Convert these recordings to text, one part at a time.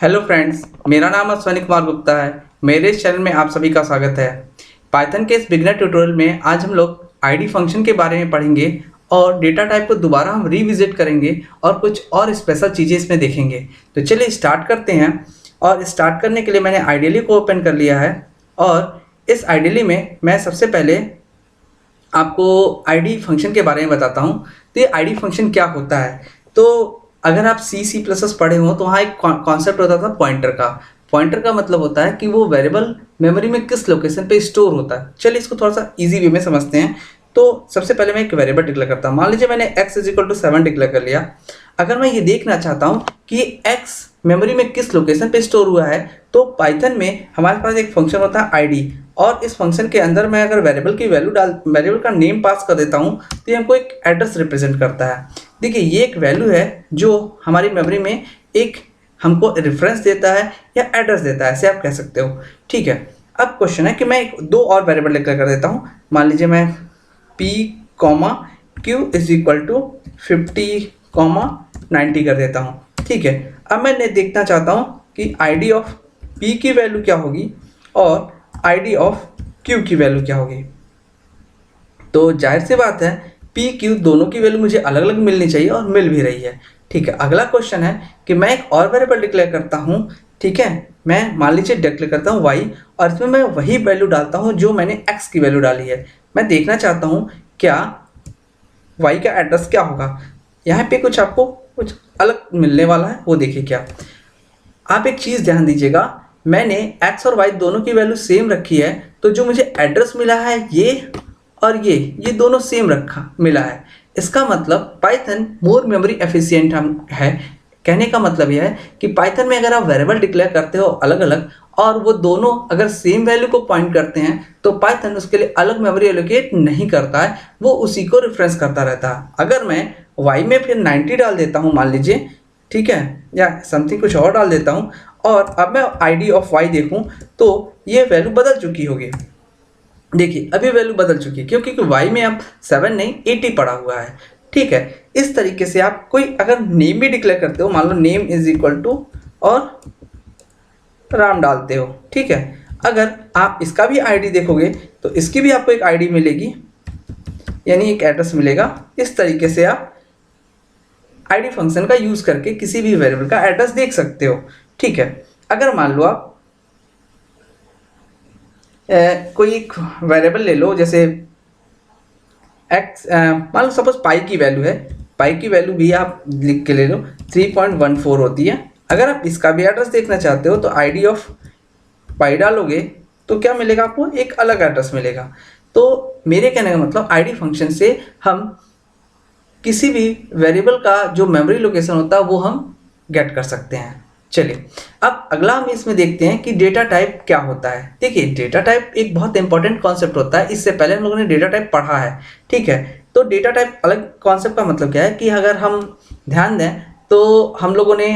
Hello friends, मेरा नाम अश्विनी कुमार गुप्ता है। मेरे इस चैनल में आप सभी का स्वागत है। पाइथन के इस बिगिनर ट्यूटोरियल में आज हम लोग आईडी फंक्शन के बारे में पढ़ेंगे और डेटा टाइप को दोबारा हम रिविजिट करेंगे और कुछ और स्पेशल चीज़ें इसमें देखेंगे। तो चलिए स्टार्ट करते हैं। और स्टार्ट करने के लिए मैंने आइडियली को ओपन कर लिया है और इस आइडियली में मैं सबसे पहले आपको आईडी फंक्शन के बारे में बताता हूँ। तो ये आईडी फंक्शन क्या होता है, तो अगर आप C++ पढ़े हो तो वहाँ एक कॉन्सेप्ट होता था पॉइंटर का। पॉइंटर का मतलब होता है कि वो वेरिएबल मेमोरी में किस लोकेशन पे स्टोर होता है। चलिए इसको थोड़ा सा इजी वे में समझते हैं। तो सबसे पहले मैं एक वेरिएबल डिक्लेयर करता हूँ। मान लीजिए मैंने x = 7 डिक्लेयर कर लिया। अगर मैं ये देखना चाहता हूँ कि x मेमोरी में किस लोकेशन पे स्टोर हुआ है, तो पाइथन में हमारे पास एक फंक्शन होता है id, और इस फंक्शन के अंदर मैं अगर वेरिएबल की वेरिएबल का नेम पास कर देता हूँ तो ये हमको एक एड्रेस रिप्रेजेंट करता है। देखिए ये एक वैल्यू है जो हमारी मेमोरी में एक हमको रेफरेंस देता है या एड्रेस देता है, ऐसे आप कह सकते हो। ठीक है, अब क्वेश्चन है कि मैं दो और वेरिएबल डिक्लेयर कर देता हूँ। मान लीजिए मैं p, q = 50, 90 कर देता हूँ। ठीक है, अब मैं देखना चाहता हूँ कि id ऑफ p की वैल्यू क्या होगी और id ऑफ q की वैल्यू क्या होगी। तो जाहिर सी बात है p q दोनों की वैल्यू मुझे अलग अलग मिलनी चाहिए और मिल भी रही है। ठीक है, अगला क्वेश्चन है कि मैं एक और वेरिएबल डिक्लेयर करता हूँ। ठीक है, मैं मान लीजिए डिक्लेयर करता हूँ y, और इसमें मैं वही वैल्यू डालता हूँ जो मैंने x की वैल्यू डाली है। मैं देखना चाहता हूँ क्या y का एड्रेस क्या होगा। यहाँ पे कुछ आपको कुछ अलग मिलने वाला है, वो देखिए क्या। आप एक चीज़ ध्यान दीजिएगा, मैंने x और y दोनों की वैल्यू सेम रखी है, तो जो मुझे एड्रेस मिला है ये और ये दोनों सेम मिला है। इसका मतलब पाइथन मोर मेमोरी एफिशिएंट है। कहने का मतलब यह है कि पाइथन में अगर आप वेरिएबल डिक्लेयर करते हो अलग अलग और वो दोनों अगर सेम वैल्यू को पॉइंट करते हैं, तो पाइथन उसके लिए अलग मेमोरी एलोकेट नहीं करता है, वो उसी को रेफरेंस करता रहता है। अगर मैं y में फिर 90 डाल देता हूँ मान लीजिए, ठीक है, या समथिंग कुछ और डाल देता हूँ, और अब मैं id ऑफ y देखूँ तो ये वैल्यू बदल चुकी होगी। देखिए अभी वैल्यू बदल चुकी है क्योंकि y में अब 7 नहीं 80 पड़ा हुआ है। ठीक है, इस तरीके से आप कोई अगर नेम भी डिक्लेयर करते हो, मान लो नेम = और राम डालते हो। ठीक है, अगर आप इसका भी आईडी देखोगे तो इसकी भी आपको एक आईडी मिलेगी, यानी एक एड्रेस मिलेगा। इस तरीके से आप आईडी फंक्शन का यूज करके किसी भी वेरिएबल का एड्रेस देख सकते हो। ठीक है, अगर मान लो आप कोई एक वेरिएबल ले लो, जैसे x, मान लो सपोज पाई की वैल्यू है, पाई की वैल्यू भी आप लिख के ले लो 3.14 होती है। अगर आप इसका भी एड्रेस देखना चाहते हो तो id ऑफ पाई डालोगे तो क्या मिलेगा आपको, एक अलग एड्रेस मिलेगा। तो मेरे कहने का मतलब आईडी फंक्शन से हम किसी भी वेरिएबल का जो मेमोरी लोकेशन होता है वो हम गेट कर सकते हैं। चलिए अब अगला हम इसमें देखते हैं कि डेटा टाइप क्या होता है। देखिए डेटा टाइप एक बहुत इंपॉर्टेंट कॉन्सेप्ट होता है, इससे पहले हम लोगों ने डेटा टाइप पढ़ा है। ठीक है, तो डेटा टाइप अलग कॉन्सेप्ट का मतलब क्या है कि अगर हम ध्यान दें तो हम लोगों ने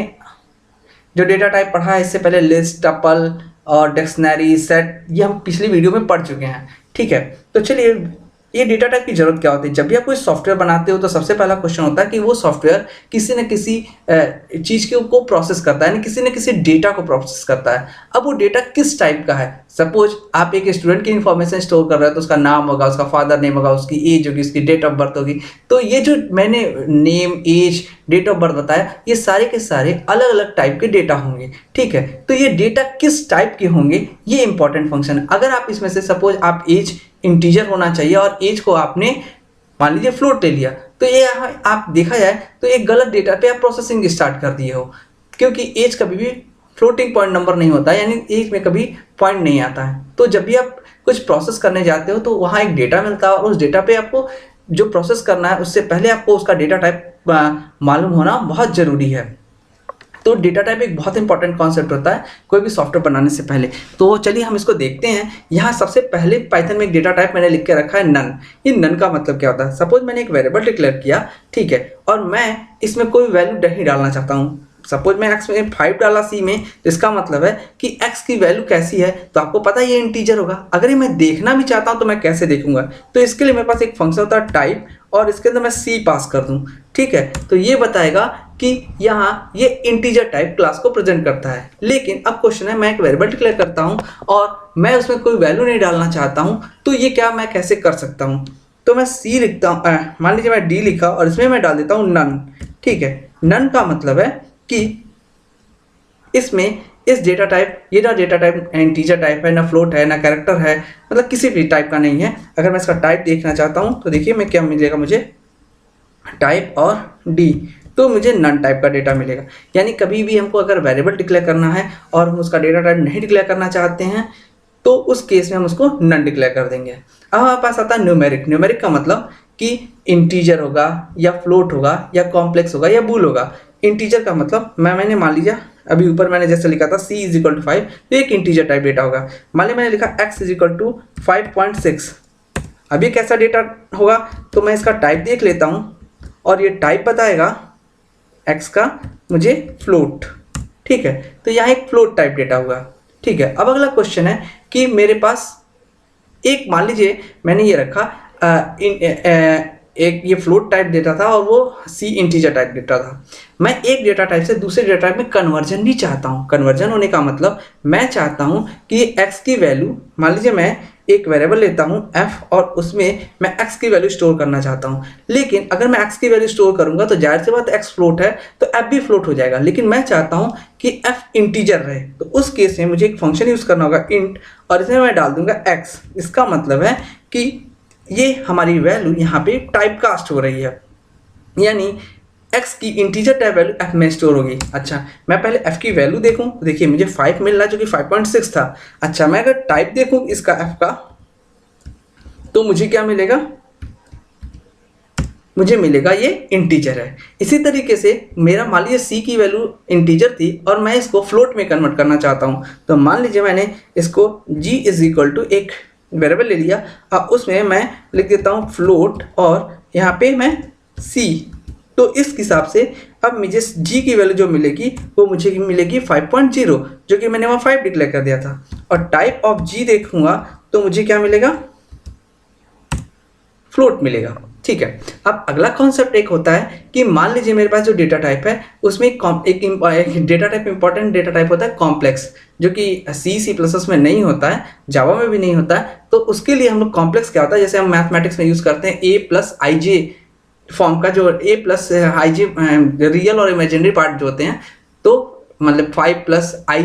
जो डेटा टाइप पढ़ा है इससे पहले लिस्ट, टपल और डिक्शनरी, सेट, ये हम पिछली वीडियो में पढ़ चुके हैं। ठीक है, तो चलिए ये डेटा टाइप की जरूरत क्या होती है। जब भी आप कोई सॉफ्टवेयर बनाते हो तो सबसे पहला क्वेश्चन होता है कि वो सॉफ्टवेयर किसी न किसी चीज़ को प्रोसेस करता है, यानी किसी न किसी डेटा को प्रोसेस करता है। अब वो डेटा किस टाइप का है, सपोज आप एक स्टूडेंट की इन्फॉर्मेशन स्टोर कर रहे हो तो उसका नाम होगा, उसका फादर नेम होगा, उसकी एज होगी, उसकी डेट ऑफ बर्थ होगी। तो ये जो मैंने name, age, date of birth बताया, ये सारे के सारे अलग अलग टाइप के डेटा होंगे। ठीक है, तो ये डेटा किस टाइप के होंगे ये इंपॉर्टेंट फंक्शन है। अगर आप इसमें से सपोज आप एज इंटीजर होना चाहिए और एज को आपने मान लीजिए फ्लोट ले लिया, तो ये आप देखा जाए तो एक गलत डेटा पे आप प्रोसेसिंग स्टार्ट कर दिए हो, क्योंकि एज कभी भी फ्लोटिंग पॉइंट नंबर नहीं होता है, यानी एज में कभी पॉइंट नहीं आता है। तो जब भी आप कुछ प्रोसेस करने जाते हो तो वहाँ एक डेटा मिलता है और उस डेटा पे आपको जो प्रोसेस करना है उससे पहले आपको उसका डेटा टाइप मालूम होना बहुत ज़रूरी है। तो डेटा टाइप एक बहुत इंपॉर्टेंट कॉन्सेप्ट होता है कोई भी सॉफ्टवेयर बनाने से पहले। तो चलिए हम इसको देखते हैं। यहाँ सबसे पहले पाइथन में एक डेटा टाइप मैंने लिख के रखा है नन। ये नन का मतलब क्या होता है, सपोज मैंने एक वेरिएबल डिक्लेयर किया, ठीक है, और मैं इसमें कोई वैल्यू नहीं डालना चाहता हूँ। सपोज मैं x में 5 डाला c में, तो इसका मतलब है कि x की वैल्यू कैसी है, तो आपको पता है ये इंटीजर होगा। अगर ये मैं देखना भी चाहता हूँ तो मैं कैसे देखूंगा, तो इसके लिए मेरे पास एक फंक्शन होता है टाइप, और इसके अंदर मैं c पास कर दूं। ठीक है, तो ये बताएगा कि यहाँ ये इंटीजर टाइप क्लास को प्रेजेंट करता है। लेकिन अब क्वेश्चन है, मैं एक वेरिएबल डिक्लेयर करता हूँ और मैं उसमें कोई वैल्यू नहीं डालना चाहता हूँ, तो ये क्या मैं कैसे कर सकता हूँ? तो मैं सी लिखता हूँ, मान लीजिए मैं डी लिखा और इसमें मैं डाल देता हूँ नन। ठीक है, नन का मतलब है कि इसमें इस डेटा टाइप, ये ना डेटा टाइप इंटीजर टाइप है, ना फ्लोट है, ना कैरेक्टर है, मतलब किसी भी टाइप का नहीं है। अगर मैं इसका टाइप देखना चाहता हूँ तो देखिए मैं क्या मिलेगा, मुझे टाइप और डी, तो मुझे नन टाइप का डेटा मिलेगा। यानी कभी भी हमको अगर वेरिएबल डिक्लेयर करना है और हम उसका डेटा टाइप नहीं डिक्लेयर करना चाहते हैं तो उस केस में हम उसको नन डिक्लेयर कर देंगे। अब हमारे पास आता है न्यूमेरिक। न्यूमेरिक का मतलब कि इंटीजर होगा या फ्लोट होगा या कॉम्प्लेक्स होगा या बूल होगा। इंटीजर का मतलब मैंने मान लीजिए अभी ऊपर मैंने जैसे लिखा था c इज इक्वल टू 5, तो एक इंटीजर टाइप डेटा होगा। मान लीजिए मैंने लिखा x इज इक्वल टू 5.6। अब ये कैसा डेटा होगा, तो मैं इसका टाइप देख लेता हूँ और ये टाइप बताएगा x का मुझे फ्लोट। ठीक है, तो यहाँ एक फ्लोट टाइप डेटा होगा। ठीक है, अब अगला क्वेश्चन है कि मेरे पास एक, मान लीजिए मैंने ये रखा एक ये फ्लोट टाइप डेटा था और वो सी इंटीजर टाइप डेटा था। मैं एक डेटा टाइप से दूसरे डेटा टाइप में कन्वर्जन भी चाहता हूँ। कन्वर्जन होने का मतलब मैं चाहता हूँ कि x की वैल्यू, मान लीजिए मैं एक वेरिएबल लेता हूँ f और उसमें मैं x की वैल्यू स्टोर करना चाहता हूँ। लेकिन अगर मैं x की वैल्यू स्टोर करूँगा तो जाहिर सी बात x फ्लोट है तो f भी फ्लोट हो जाएगा। लेकिन मैं चाहता हूँ कि f इंटीजर रहे, तो उस केस में मुझे एक फंक्शन यूज़ करना होगा इंट, और इसमें मैं डाल दूंगा x। इसका मतलब है कि ये हमारी वैल्यू यहाँ पे टाइप कास्ट हो रही है, यानी x की इंटीजर टाइप वैल्यू f में स्टोर होगी। अच्छा, मैं पहले f की वैल्यू देखूं तो देखिए मुझे 5 मिल रहा है जो कि 5.6 था। अच्छा, मैं अगर टाइप देखूं इसका f का, तो मुझे क्या मिलेगा, मुझे मिलेगा ये इंटीजर है। इसी तरीके से मेरा मान लीजिए c की वैल्यू इंटीजर थी और मैं इसको फ्लोट में कन्वर्ट करना चाहता हूँ, तो मान लीजिए मैंने इसको g इज इक्वल टू एक वेरिएबल ले लिया और उसमें मैं लिख देता हूँ फ्लोट और यहाँ पे मैं c। तो इस हिसाब से अब मुझे g की वैल्यू जो मिलेगी वो मुझे मिलेगी 5.0, जो कि मैंने वहाँ 5 डिक्लेयर कर दिया था। और टाइप ऑफ g देखूंगा तो मुझे क्या मिलेगा, फ्लोट मिलेगा। ठीक है, अब अगला कॉन्सेप्ट एक होता है कि मान लीजिए मेरे पास जो डेटा टाइप है उसमें एक data type important data type होता है कॉम्प्लेक्स, जो कि C++ में नहीं होता है, जावा में भी नहीं होता है। तो उसके लिए हम लोग कॉम्प्लेक्स क्या होता है, जैसे हम मैथमेटिक्स में यूज़ करते हैं a+ij फॉर्म का, जो a+ij रियल और इमेजिनरी पार्ट जो होते हैं, तो मतलब 5+i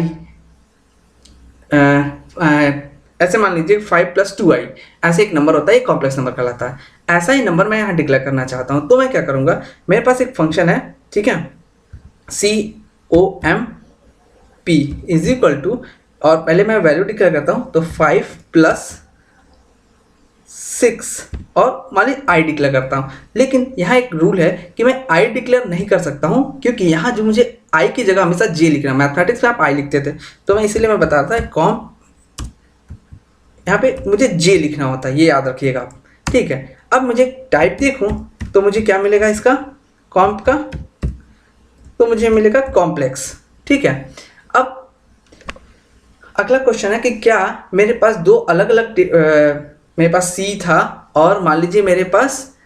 ऐसे मान लीजिए 5+2i ऐसे एक नंबर होता है, एक कॉम्प्लेक्स नंबर कहलाता है। ऐसा ही नंबर मैं यहाँ डिक्लेयर करना चाहता हूँ, तो मैं क्या करूँगा, मेरे पास एक फंक्शन है, ठीक है, COMP इज इक्वल टू, और पहले मैं वैल्यू डिक्लेयर करता हूँ, तो 5+6 और मान लीजिए i डिक्लेयर करता हूँ। लेकिन यहाँ एक रूल है कि मैं i डिक्लेयर नहीं कर सकता हूँ, क्योंकि यहाँ जो मुझे i की जगह हमेशा j लिखना, मैथमेटिक्स में आप i लिखते थे, तो मैं इसीलिए मैं बता रहा था कॉम, यहाँ पे मुझे j लिखना होता है, ये याद रखिएगा आप। ठीक है, अब मुझे टाइप देखूं तो मुझे क्या मिलेगा, इसका कॉम्प का, तो मुझे मिलेगा कॉम्प्लेक्स। ठीक है, अब अगला क्वेश्चन है कि क्या मेरे पास दो अलग अलग मेरे पास c था और मान लीजिए मेरे पास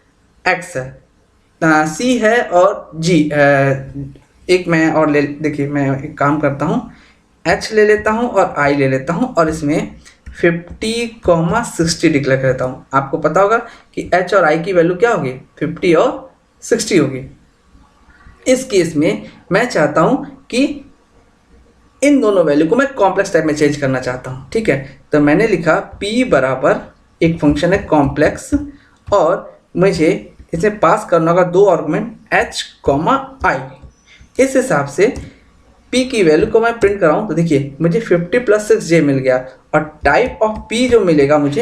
x है, c है और g, एक मैं और ले, देखिए मैं एक काम करता हूँ, h ले लेता हूँ और i ले लेता हूँ और इसमें 50,60 डिक्लेयर करता हूँ। आपको पता होगा कि h और i की वैल्यू क्या होगी, 50 और 60 होगी। इस केस में मैं चाहता हूँ कि इन दोनों वैल्यू को मैं कॉम्प्लेक्स टाइप में चेंज करना चाहता हूँ। ठीक है, तो मैंने लिखा p बराबर एक फंक्शन है कॉम्प्लेक्स और मुझे इसे पास करना होगा दो आर्गुमेंट h, i। इस हिसाब से p की वैल्यू को मैं प्रिंट कराऊँ तो देखिए मुझे 50+6j मिल गया और टाइप ऑफ p जो मिलेगा मुझे,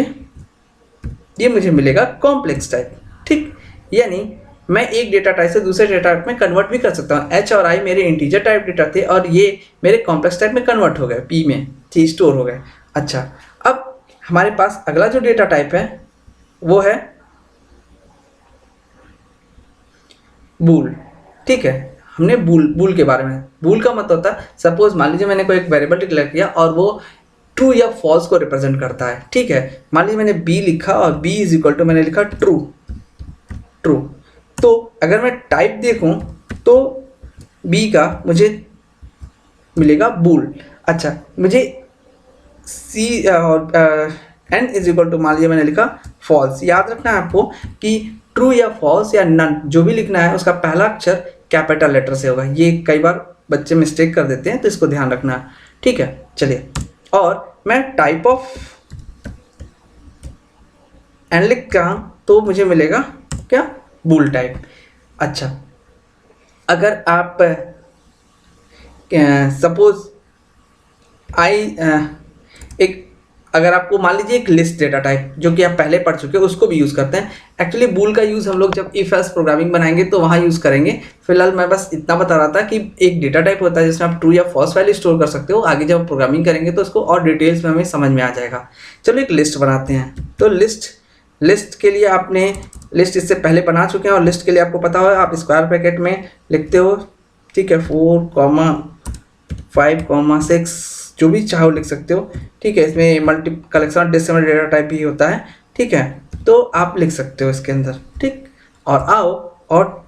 ये मुझे मिलेगा कॉम्प्लेक्स टाइप। ठीक, यानी मैं एक डेटा टाइप से दूसरे डेटा टाइप में कन्वर्ट भी कर सकता हूँ। h और i मेरे इंटीजर टाइप डेटा थे और ये मेरे कॉम्प्लेक्स टाइप में कन्वर्ट हो गए, p में जी स्टोर हो गए। अच्छा, अब हमारे पास अगला जो डेटा टाइप है वो है बूल। ठीक है, हमने बूल के बारे में, बूल का मतलब होता है, सपोज मान लीजिए मैंने कोई एक वेरिएबल डिक्लेयर किया और वो ट्रू या फॉल्स को रिप्रेजेंट करता है। ठीक है, मान लीजिए मैंने b लिखा और b इज इक्वल टू मैंने लिखा ट्रू। तो अगर मैं टाइप देखूं तो बी का मुझे मिलेगा बूल। अच्छा, मुझे सी और एन इज इक्वल टू, मान लीजिए मैंने लिखा फॉल्स। याद रखना है आपको कि ट्रू या फॉल्स या नन जो भी लिखना है उसका पहला अक्षर कैपिटल लेटर से होगा। ये कई बार बच्चे मिस्टेक कर देते हैं, तो इसको ध्यान रखना है। ठीक है, चलिए, और मैं टाइप ऑफ एन लिख का तो मुझे मिलेगा क्या, बूल टाइप। अच्छा, अगर आप सपोज एक, अगर आपको मान लीजिए एक लिस्ट डेटा टाइप जो कि आप पहले पढ़ चुके हो उसको भी यूज़ करते हैं। एक्चुअली बूल का यूज़ हम लोग जब इफ एल्स प्रोग्रामिंग बनाएंगे तो वहाँ यूज़ करेंगे। फिलहाल मैं बस इतना बता रहा था कि एक डेटा टाइप होता है जिसमें आप ट्रू या फॉल्स वैल्यू स्टोर कर सकते हो। आगे जब प्रोग्रामिंग करेंगे तो उसको और डिटेल्स में हमें समझ में आ जाएगा। चलो एक लिस्ट बनाते हैं। तो लिस्ट के लिए आपने लिस्ट इससे पहले बना चुके हैं और लिस्ट के लिए आपको पता हो, आप स्क्वायर ब्रैकेट में लिखते हो। ठीक है, 4,5,6 जो भी चाहो लिख सकते हो। ठीक है, इसमें multi collection disassemble data type भी होता है। ठीक है, तो आप लिख सकते हो इसके अंदर। ठीक, और आओ और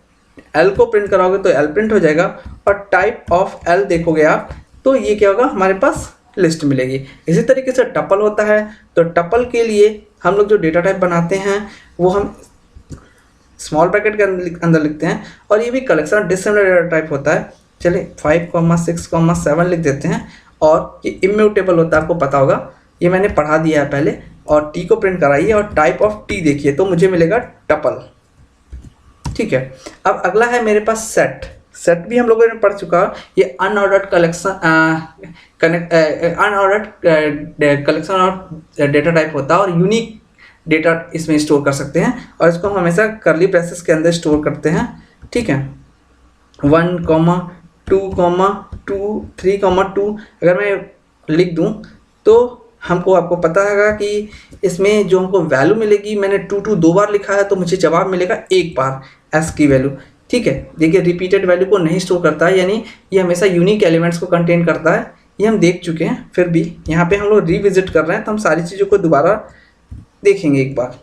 एल को प्रिंट कराओगे तो एल प्रिंट हो जाएगा, और टाइप ऑफ एल देखोगे आप तो ये क्या होगा, हमारे पास लिस्ट मिलेगी। इसी तरीके से टपल होता है, तो टपल के लिए हम लोग जो डेटा टाइप बनाते हैं वो हम स्मॉल ब्रैकेट के अंदर लिखते हैं, और ये भी कलेक्शन डिसेंबल डेटा टाइप होता है। चलिए 5,6,7 लिख देते हैं, और ये इम्यूटेबल होता है, आपको पता होगा, ये मैंने पढ़ा दिया है पहले। और टी को प्रिंट कराइए और टाइप ऑफ टी देखिए तो मुझे मिलेगा टपल। ठीक है, अब अगला है मेरे पास सेट। सेट भी हम लोगों ने पढ़ चुका, ये unordered collection of data type होता है, और यूनिक डेटा इसमें स्टोर कर सकते हैं, और इसको हम हमेशा करली ब्रेसेस के अंदर स्टोर करते हैं। ठीक है, 1, 2, 3, 2 अगर मैं लिख दूं तो आपको पता है कि इसमें जो हमको वैल्यू मिलेगी, मैंने 2 दो बार लिखा है तो मुझे जवाब मिलेगा एक बार एस की वैल्यू। ठीक है, देखिए रिपीटेड वैल्यू को नहीं स्टोर करता है, यानी ये हमेशा यूनिक एलिमेंट्स को कंटेन करता है। ये हम देख चुके हैं, फिर भी यहाँ पे हम लोग रिविजिट कर रहे हैं तो हम सारी चीज़ों को दोबारा देखेंगे एक बार।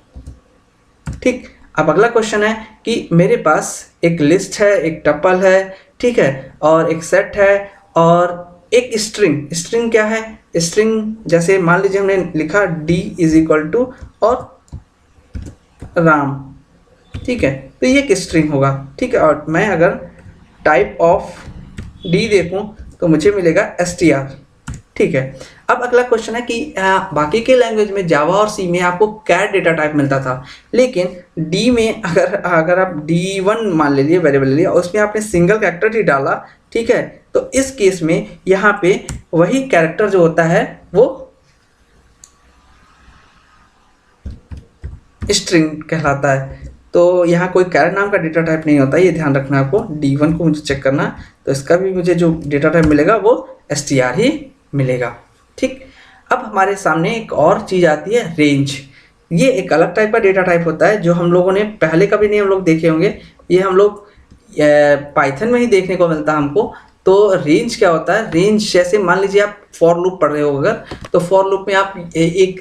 ठीक, अब अगला क्वेश्चन है कि मेरे पास एक लिस्ट है, एक टपल है, ठीक है, और एक सेट है, और एक स्ट्रिंग। स्ट्रिंग क्या है, स्ट्रिंग जैसे मान लीजिए हमने लिखा डी इज इक्वल टू और राम। ठीक है, तो ये एक स्ट्रिंग होगा। ठीक है, और मैं अगर टाइप ऑफ डी देखूं तो मुझे मिलेगा str। ठीक है, अब अगला क्वेश्चन है कि बाकी के लैंग्वेज में जावा और सी में आपको कैट डेटा टाइप मिलता था, लेकिन डी में अगर आप D1 मान लीजिए, वेरिएबल ले लिया, उसमें आपने सिंगल कैरेक्टर ही डाला। ठीक है, तो इस केस में यहाँ पे वही कैरेक्टर जो होता है वो स्ट्रिंग कहलाता है। तो यहाँ कोई कैरेट नाम का डेटा टाइप नहीं होता, ये ध्यान रखना आपको। D1 को मुझे चेक करना, तो इसका भी मुझे जो डेटा टाइप मिलेगा वो str ही मिलेगा। ठीक, अब हमारे सामने एक और चीज़ आती है, रेंज। ये एक अलग टाइप का डेटा टाइप होता है जो हम लोगों ने पहले कभी नहीं हम लोग देखे होंगे। ये हम लोग पाइथन में ही देखने को मिलता है हमको। तो रेंज क्या होता है, रेंज जैसे मान लीजिए आप फॉर लूप पढ़ रहे हो अगर, तो फॉर लूप में आप एक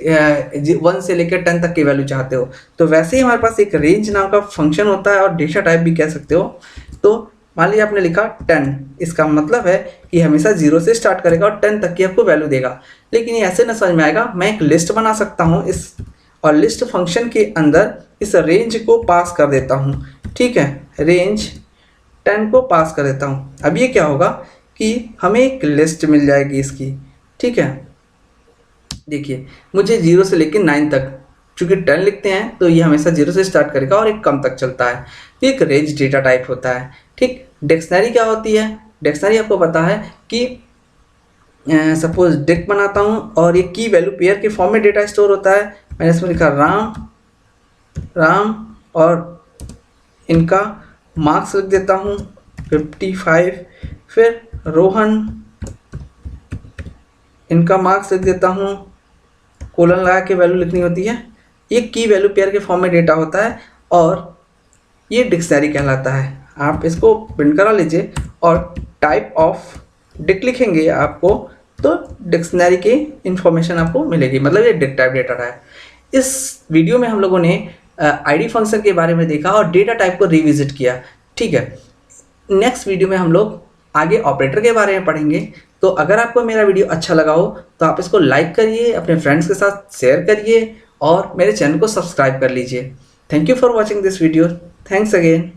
1 से लेकर 10 तक की वैल्यू चाहते हो, तो वैसे ही हमारे पास एक रेंज नाम का फंक्शन होता है, और डेटा टाइप भी कह सकते हो। तो मान लीजिए आपने लिखा 10, इसका मतलब है कि हमेशा 0 से स्टार्ट करेगा और 10 तक की आपको वैल्यू देगा। लेकिन ये ऐसे ना समझ में आएगा, मैं एक लिस्ट बना सकता हूँ इस, और लिस्ट फंक्शन के अंदर इस रेंज को पास कर देता हूँ। ठीक है, रेंज 10 को पास कर देता हूँ। अब ये क्या होगा कि हमें एक लिस्ट मिल जाएगी इसकी। ठीक है, देखिए मुझे 0 से लेकर 9 तक, चूँकि 10 लिखते हैं तो ये हमेशा 0 से स्टार्ट करेगा और एक कम तक चलता है। तो एक रेंज डेटा टाइप होता है। ठीक, डिक्शनरी क्या होती है, डिक्शनरी आपको पता है कि सपोज डिक बनाता हूँ और ये की वैल्यू पेयर के फॉर्म में डेटा स्टोर होता है। मैंने इसमें लिखा राम और इनका मार्क्स लिख देता हूँ 55, फिर रोहन, इनका मार्क्स लिख देता हूँ, कोलन लगा के वैल्यू लिखनी होती है। ये की वैल्यू पेयर के फॉर्म में डेटा होता है और ये डिक्शनरी कहलाता है। आप इसको प्रिंट करा लीजिए और टाइप ऑफ डिक लिखेंगे आपको, तो डिक्शनरी की इंफॉर्मेशन आपको मिलेगी, मतलब ये डिक टाइप डेटा टाइप। इस वीडियो में हम लोगों ने आईडी फंक्शन के बारे में देखा और डेटा टाइप को रिविजिट किया। ठीक है, नेक्स्ट वीडियो में हम लोग आगे ऑपरेटर के बारे में पढ़ेंगे। तो अगर आपको मेरा वीडियो अच्छा लगा हो तो आप इसको लाइक करिए, अपने फ्रेंड्स के साथ शेयर करिए और मेरे चैनल को सब्सक्राइब कर लीजिए। Thank you for watching this video. Thanks again.